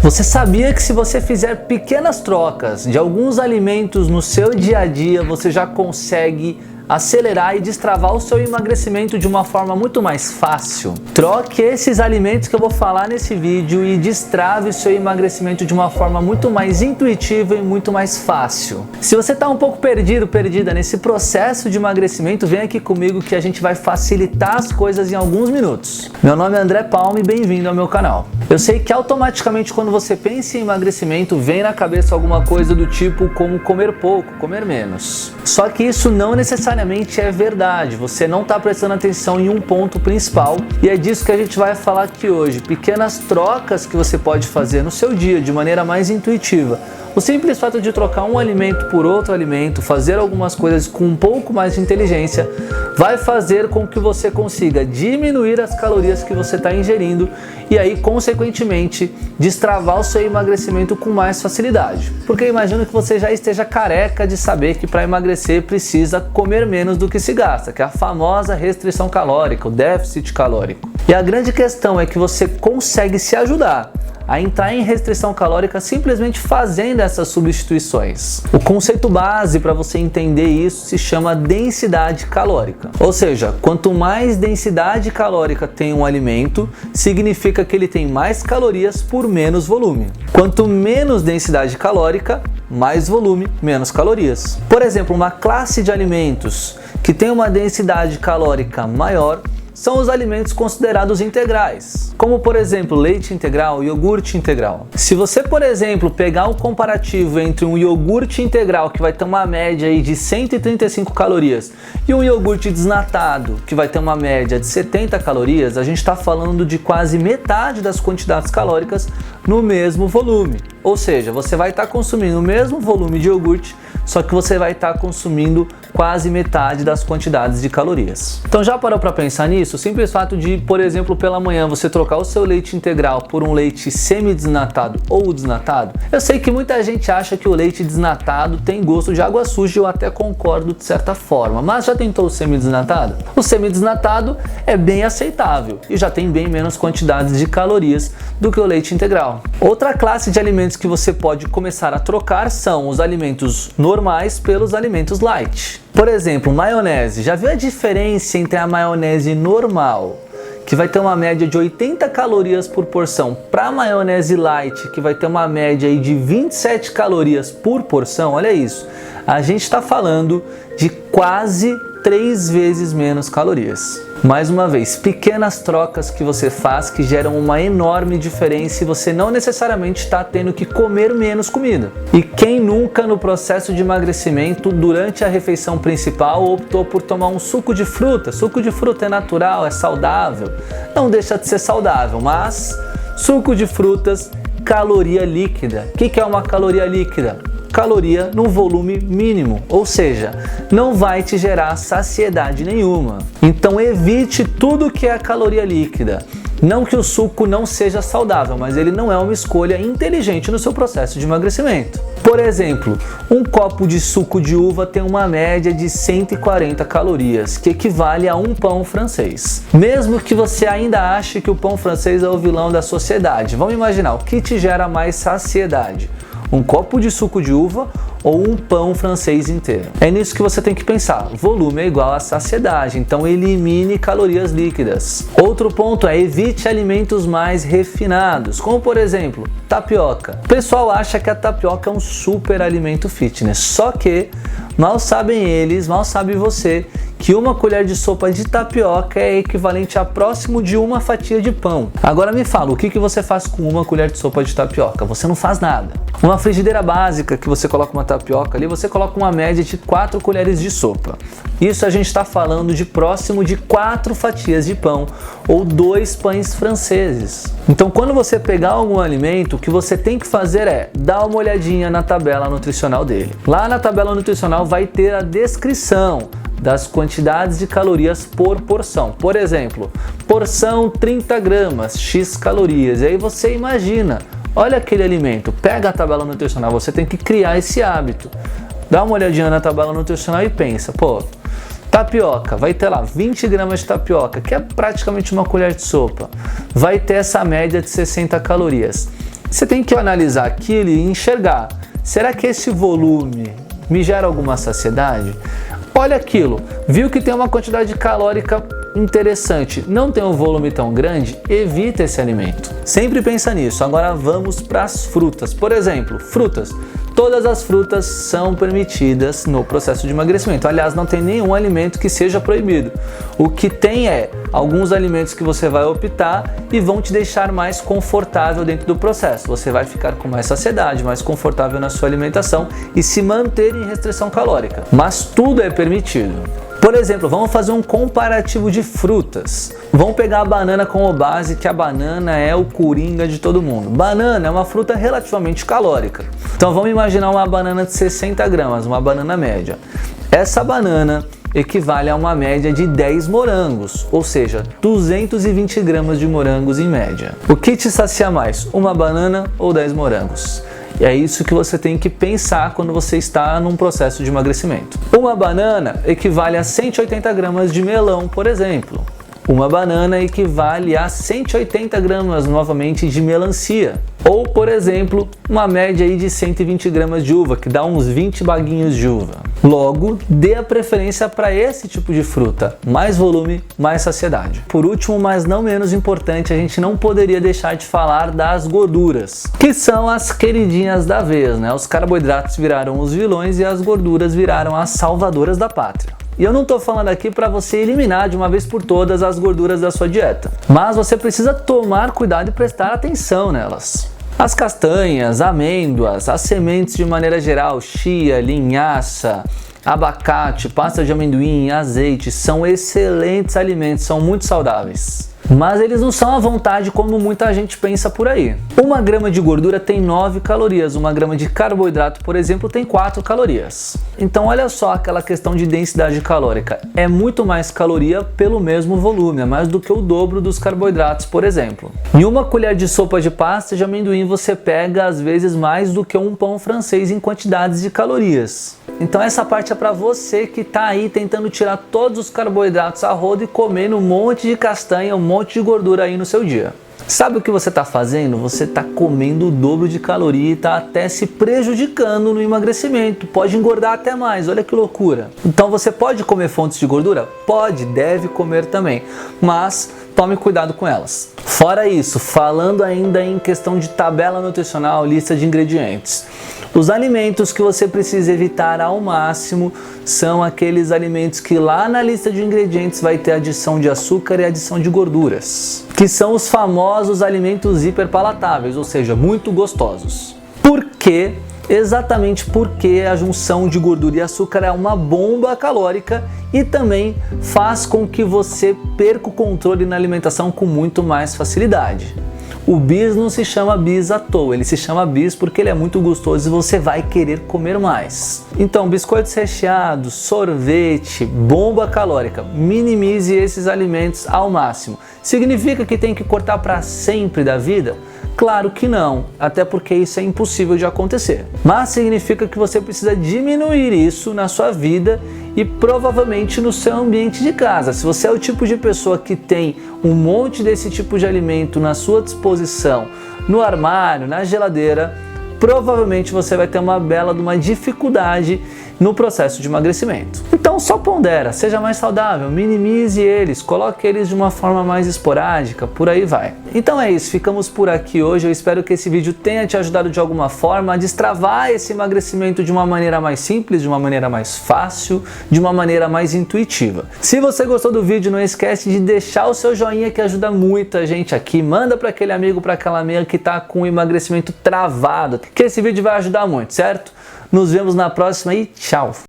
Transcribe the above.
Você sabia que se você fizer pequenas trocas de alguns alimentos no seu dia a dia, você já consegue acelerar e destravar o seu emagrecimento de uma forma muito mais fácil? Troque esses alimentos que eu vou falar nesse vídeo e destrave o seu emagrecimento de uma forma muito mais intuitiva e muito mais fácil. Se você está um pouco perdido, perdida nesse processo de emagrecimento, vem aqui comigo que a gente vai facilitar as coisas em alguns minutos. Meu nome é André Palma e bem-vindo ao meu canal. Eu sei que automaticamente quando você pensa em emagrecimento, vem na cabeça alguma coisa do tipo como comer pouco, comer menos. Só que isso não necessariamente é verdade, você não está prestando atenção em um ponto principal e é disso que a gente vai falar aqui hoje. Pequenas trocas que você pode fazer no seu dia de maneira mais intuitiva. O simples fato de trocar um alimento por outro alimento, fazer algumas coisas com um pouco mais de inteligência, vai fazer com que você consiga diminuir as calorias que você está ingerindo e aí, consequentemente, destravar o seu emagrecimento com mais facilidade. Porque eu imagino que você já esteja careca de saber que para emagrecer precisa comer menos do que se gasta, que é a famosa restrição calórica, o déficit calórico. E a grande questão é que você consegue se ajudar a entrar em restrição calórica simplesmente fazendo essas substituições. O conceito base para você entender isso se chama densidade calórica. Ou seja, quanto mais densidade calórica tem um alimento, significa que ele tem mais calorias por menos volume. Quanto menos densidade calórica, mais volume, menos calorias. Por exemplo, uma classe de alimentos que tem uma densidade calórica maior são os alimentos considerados integrais, como por exemplo leite integral e iogurte integral. Se você, por exemplo, pegar um comparativo entre um iogurte integral, que vai ter uma média aí de 135 calorias, e um iogurte desnatado, que vai ter uma média de 70 calorias, a gente está falando de quase metade das quantidades calóricas no mesmo volume. Ou seja, você vai estar consumindo o mesmo volume de iogurte, só que você vai estar consumindo quase metade das quantidades de calorias. Então já parou para pensar nisso? O simples fato de, por exemplo, pela manhã você trocar o seu leite integral por um leite semi-desnatado ou desnatado. Eu sei que muita gente acha que o leite desnatado tem gosto de água suja, eu até concordo de certa forma, mas já tentou o semi-desnatado? O semi-desnatado é bem aceitável e já tem bem menos quantidades de calorias do que o leite integral. Outra classe de alimentos que você pode começar a trocar são os alimentos normais pelos alimentos light. Por exemplo, maionese. Já viu a diferença entre a maionese normal, que vai ter uma média de 80 calorias por porção, para a maionese light, que vai ter uma média aí de 27 calorias por porção? Olha isso. A gente está falando de quase 3 vezes menos calorias. Mais uma vez, pequenas trocas que você faz que geram uma enorme diferença e você não necessariamente está tendo que comer menos comida. E quem nunca no processo de emagrecimento, durante a refeição principal, optou por tomar um suco de fruta? Suco de fruta é natural, é saudável, não deixa de ser saudável, mas suco de frutas, caloria líquida. O que é uma caloria líquida? Caloria num volume mínimo, ou seja, não vai te gerar saciedade nenhuma. Então evite tudo que é caloria líquida. Não que o suco não seja saudável, mas ele não é uma escolha inteligente no seu processo de emagrecimento. Por exemplo, um copo de suco de uva tem uma média de 140 calorias, que equivale a um pão francês. Mesmo que você ainda ache que o pão francês é o vilão da sociedade, vamos imaginar o que te gera mais saciedade: um copo de suco de uva ou um pão francês inteiro? É nisso que você tem que pensar. Volume é igual a saciedade, então elimine calorias líquidas. Outro ponto é: evite alimentos mais refinados, como por exemplo, tapioca. O pessoal acha que a tapioca é um super alimento fitness, só que mal sabem eles, mal sabe você, que uma colher de sopa de tapioca é equivalente a próximo de uma fatia de pão. Agora me fala, o que você faz com uma colher de sopa de tapioca? Você não faz nada. Uma frigideira básica que você coloca uma tapioca ali, você coloca uma média de 4 colheres de sopa. Isso a gente está falando de próximo de 4 fatias de pão ou 2 pães franceses. Então quando você pegar algum alimento, o que você tem que fazer é dar uma olhadinha na tabela nutricional dele. Lá na tabela nutricional vai ter a descrição das quantidades de calorias por porção. Por exemplo, porção 30 gramas, X calorias. E aí você imagina, olha aquele alimento, pega a tabela nutricional, você tem que criar esse hábito. Dá uma olhadinha na tabela nutricional e pensa, pô, tapioca, vai ter lá 20 gramas de tapioca, que é praticamente uma colher de sopa. Vai ter essa média de 60 calorias. Você tem que analisar aquilo e enxergar. Será que esse volume me gera alguma saciedade? Olha aquilo, viu que tem uma quantidade calórica interessante, não tem um volume tão grande, evita esse alimento. Sempre pensa nisso. Agora vamos para as frutas. Por exemplo, frutas. Todas as frutas são permitidas no processo de emagrecimento. Aliás, não tem nenhum alimento que seja proibido. O que tem é alguns alimentos que você vai optar e vão te deixar mais confortável dentro do processo. Você vai ficar com mais saciedade, mais confortável na sua alimentação e se manter em restrição calórica. Mas tudo é permitido. Por exemplo, vamos fazer um comparativo de frutas. Vamos pegar a banana como base, que a banana é o coringa de todo mundo. Banana é uma fruta relativamente calórica. Então vamos imaginar uma banana de 60 gramas, uma banana média. Essa banana equivale a uma média de 10 morangos, ou seja, 220 gramas de morangos em média. O que te sacia mais, uma banana ou 10 morangos? E é isso que você tem que pensar quando você está num processo de emagrecimento. Uma banana equivale a 180 gramas de melão, por exemplo. Uma banana equivale a 180 gramas, novamente, de melancia. Ou, por exemplo, uma média aí de 120 gramas de uva, que dá uns 20 baguinhos de uva. Logo, dê a preferência para esse tipo de fruta. Mais volume, mais saciedade. Por último, mas não menos importante, a gente não poderia deixar de falar das gorduras, que são as queridinhas da vez, né? Os carboidratos viraram os vilões e as gorduras viraram as salvadoras da pátria. E eu não estou falando aqui para você eliminar de uma vez por todas as gorduras da sua dieta, mas você precisa tomar cuidado e prestar atenção nelas. As castanhas, amêndoas, as sementes de maneira geral, chia, linhaça, abacate, pasta de amendoim, azeite, são excelentes alimentos, são muito saudáveis. Mas eles não são à vontade como muita gente pensa por aí. Uma grama de gordura tem 9 calorias, uma grama de carboidrato, por exemplo, tem 4 calorias. Então olha só aquela questão de densidade calórica. É muito mais caloria pelo mesmo volume, é mais do que o dobro dos carboidratos, por exemplo. Em uma colher de sopa de pasta de amendoim você pega às vezes mais do que um pão francês em quantidades de calorias. Então essa parte é para você que está aí tentando tirar todos os carboidratos a rodo e comendo um monte de castanha, um monte de gordura aí no seu dia. Sabe o que você está fazendo? Você está comendo o dobro de caloria e está até se prejudicando no emagrecimento. Pode engordar até mais, olha que loucura. Então você pode comer fontes de gordura? Pode, deve comer também, mas tome cuidado com elas. Fora isso, falando ainda em questão de tabela nutricional, lista de ingredientes. Os alimentos que você precisa evitar ao máximo são aqueles alimentos que lá na lista de ingredientes vai ter adição de açúcar e adição de gorduras, que são os famosos alimentos hiperpalatáveis, ou seja, muito gostosos. Por quê? Exatamente porque a junção de gordura e açúcar é uma bomba calórica e também faz com que você perca o controle na alimentação com muito mais facilidade. O bis não se chama bis à toa, ele se chama bis porque ele é muito gostoso e você vai querer comer mais. Então, biscoitos recheados, sorvete, bomba calórica, minimize esses alimentos ao máximo. Significa que tem que cortar para sempre da vida? Claro que não, até porque isso é impossível de acontecer. Mas significa que você precisa diminuir isso na sua vida e provavelmente no seu ambiente de casa. Se você é o tipo de pessoa que tem um monte desse tipo de alimento na sua disposição, no armário, na geladeira, provavelmente você vai ter uma bela de uma dificuldade no processo de emagrecimento. Então só pondera, seja mais saudável, minimize eles, coloque eles de uma forma mais esporádica, por aí vai. Então é isso, ficamos por aqui hoje. Eu espero que esse vídeo tenha te ajudado de alguma forma a destravar esse emagrecimento de uma maneira mais simples, de uma maneira mais fácil, de uma maneira mais intuitiva. Se você gostou do vídeo, não esquece de deixar o seu joinha que ajuda muita gente aqui. Manda para aquele amigo, para aquela amiga que está com o emagrecimento travado, que esse vídeo vai ajudar muito, certo? Nos vemos na próxima e tchau!